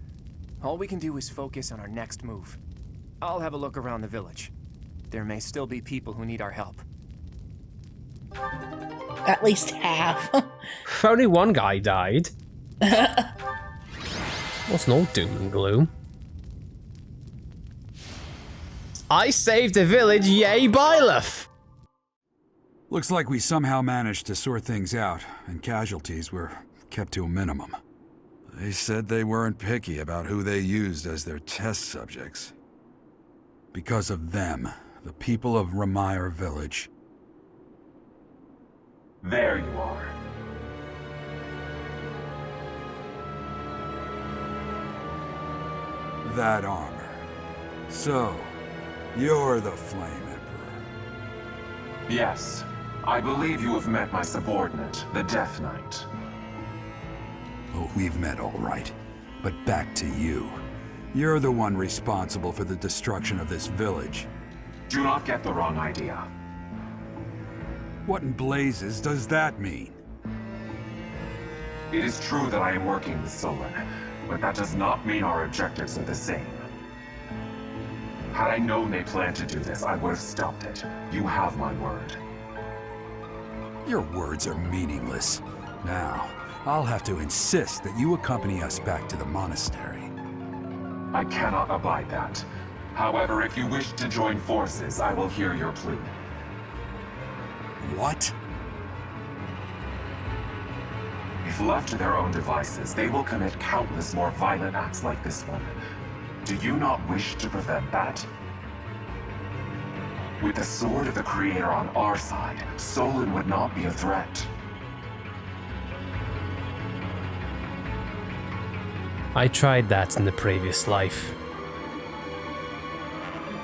All we can do is focus on our next move. I'll have a look around the village. There may still be people who need our help. At least half. Only one guy died. Wasn't all doom and gloom. I saved the village, yay Byleth! Looks like we somehow managed to sort things out, and casualties were kept to a minimum. They said they weren't picky about who they used as their test subjects. Because of them, the people of Remire Village. There you are. That armor. So, you're the Flame Emperor. Yes. I believe you have met my subordinate, the Death Knight. Oh, we've met all right. But back to you. You're the one responsible for the destruction of this village. Do not get the wrong idea. What in blazes does that mean? It is true that I am working with Solon, but that does not mean our objectives are the same. Had I known they planned to do this, I would have stopped it. You have my word. Your words are meaningless. Now, I'll have to insist that you accompany us back to the monastery. I cannot abide that. However, if you wish to join forces, I will hear your plea. What? If left to their own devices, they will commit countless more violent acts like this one. Do you not wish to prevent that? With the sword of the Creator on our side, Solon would not be a threat. I tried that in the previous life.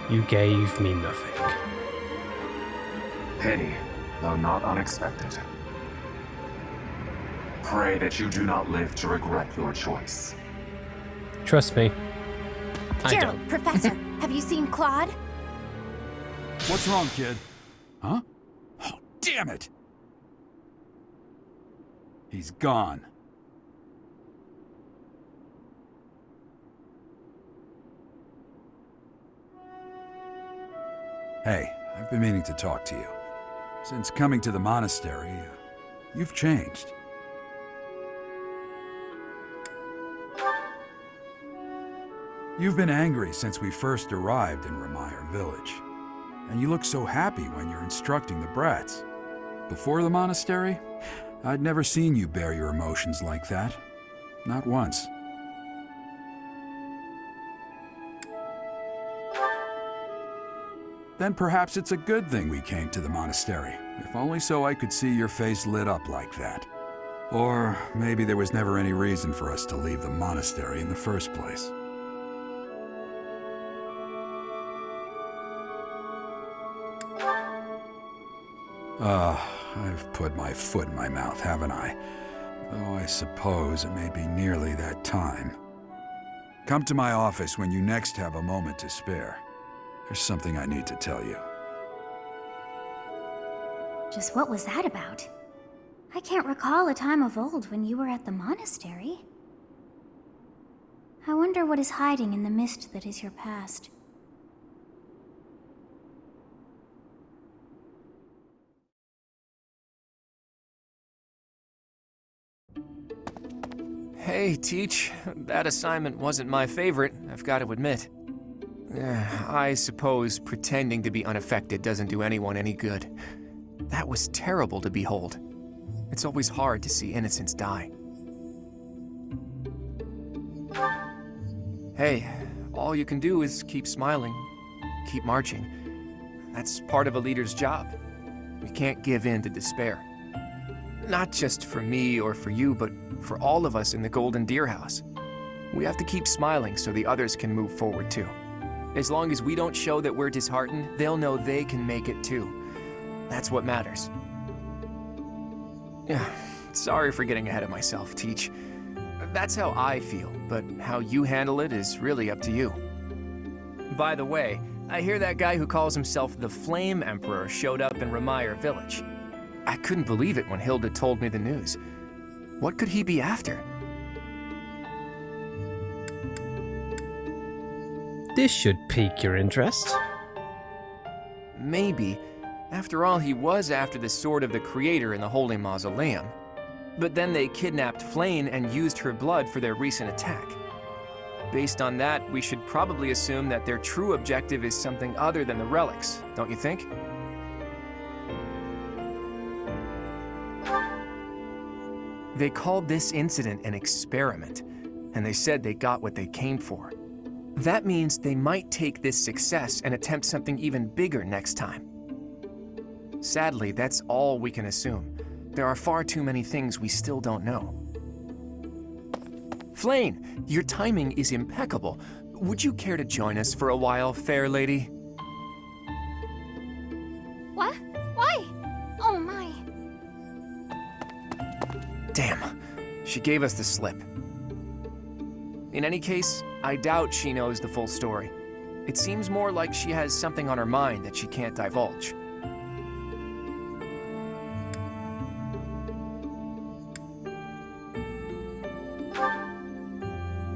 You gave me nothing. Pity, though not unexpected. Pray that you do not live to regret your choice. Trust me. I Gerald, don't. Professor, have you seen Claude? What's wrong, kid? Huh? Oh, damn it! He's gone. Hey, I've been meaning to talk to you. Since coming to the monastery, you've changed. You've been angry since we first arrived in Remire Village. And you look so happy when you're instructing the brats. Before the monastery, I'd never seen you bear your emotions like that. Not once. Then perhaps it's a good thing we came to the monastery, if only so I could see your face lit up like that. Or maybe there was never any reason for us to leave the monastery in the first place. I've put my foot in my mouth, haven't I? Though I suppose it may be nearly that time. Come to my office when you next have a moment to spare. There's something I need to tell you. Just what was that about? I can't recall a time of old when you were at the monastery. I wonder what is hiding in the mist that is your past. Hey, Teach. That assignment wasn't my favorite, I've got to admit. I suppose pretending to be unaffected doesn't do anyone any good. That was terrible to behold. It's always hard to see innocents die. Hey, all you can do is keep smiling, keep marching. That's part of a leader's job. We can't give in to despair. Not just for me or for you, but for all of us in the Golden Deer House. We have to keep smiling so the others can move forward too. As long as we don't show that we're disheartened, they'll know they can make it too. That's what matters. Yeah, sorry for getting ahead of myself, Teach. That's how I feel, but how you handle it is really up to you. By the way, I hear that guy who calls himself the Flame Emperor showed up in Remire Village. I couldn't believe it when Hilda told me the news. What could he be after? This should pique your interest. Maybe. After all, he was after the sword of the Creator in the Holy Mausoleum. But then they kidnapped Flame and used her blood for their recent attack. Based on that, we should probably assume that their true objective is something other than the relics, don't you think? They called this incident an experiment, and they said they got what they came for. That means they might take this success and attempt something even bigger next time. Sadly, that's all we can assume. There are far too many things we still don't know. Flame, your timing is impeccable. Would you care to join us for a while, fair lady? What? Why? Oh my. Damn, she gave us the slip. In any case, I doubt she knows the full story. It seems more like she has something on her mind that she can't divulge.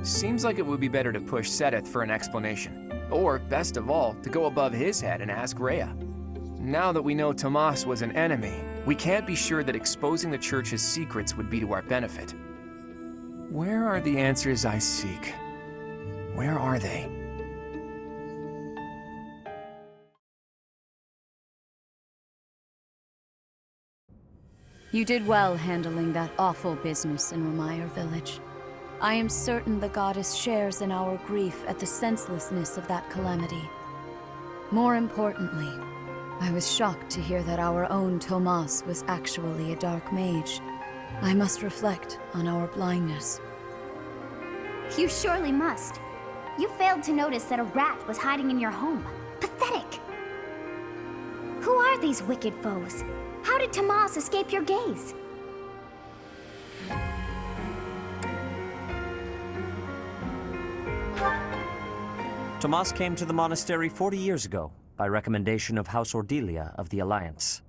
Seems like it would be better to push Sedith for an explanation. Or, best of all, to go above his head and ask Rhea. Now that we know Tomas was an enemy, we can't be sure that exposing the Church's secrets would be to our benefit. Where are the answers I seek? Where are they? You did well handling that awful business in Remire Village. I am certain the goddess shares in our grief at the senselessness of that calamity. More importantly, I was shocked to hear that our own Tomas was actually a dark mage. I must reflect on our blindness. You surely must. You failed to notice that a rat was hiding in your home. Pathetic! Who are these wicked foes? How did Tomas escape your gaze? Tomas came to the monastery 40 years ago, by recommendation of House Ordelia of the Alliance.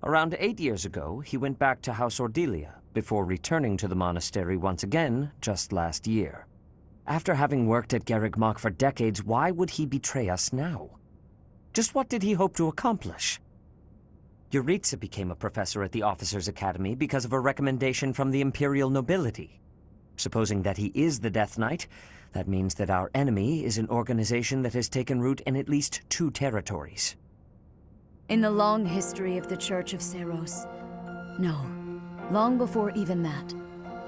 Around 8 years ago, he went back to House Ordelia, before returning to the monastery once again just last year. After having worked at Garreg Mach for decades, why would he betray us now? Just what did he hope to accomplish? Yuritsa became a professor at the Officers' Academy because of a recommendation from the Imperial nobility. Supposing that he is the Death Knight, that means that our enemy is an organization that has taken root in at least 2 territories. In the long history of the Church of Seros, no, long before even that,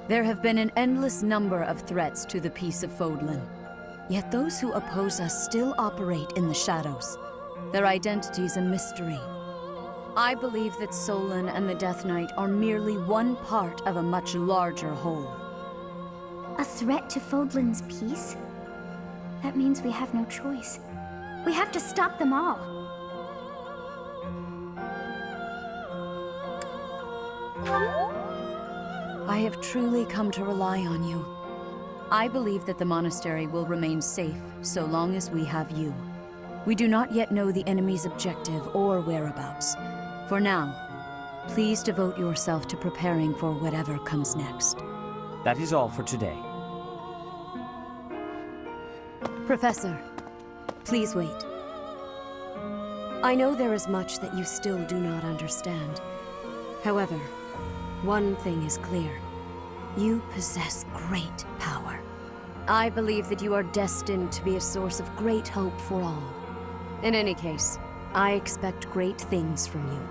there have been an endless number of threats to the peace of Fodlan. Yet those who oppose us still operate in the shadows. Their identity's a mystery. I believe that Solon and the Death Knight are merely one part of a much larger whole. A threat to Fodlan's peace? That means we have no choice. We have to stop them all. I have truly come to rely on you. I believe that the monastery will remain safe so long as we have you. We do not yet know the enemy's objective or whereabouts. For now, please devote yourself to preparing for whatever comes next. That is all for today. Professor, please wait. I know there is much that you still do not understand. However, one thing is clear. You possess great power. I believe that you are destined to be a source of great hope for all. In any case, I expect great things from you.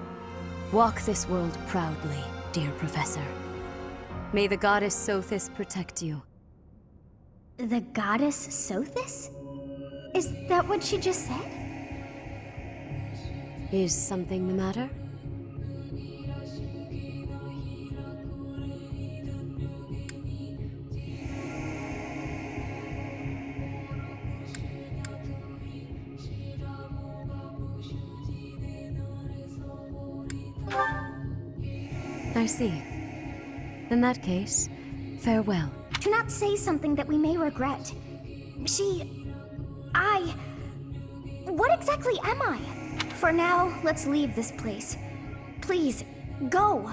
Walk this world proudly, dear Professor. May the goddess Sothis protect you. The goddess Sothis? Is that what she just said? Is something the matter? I see. In that case, farewell. Do not say something that we may regret. What exactly am I? For now, let's leave this place. Please, go.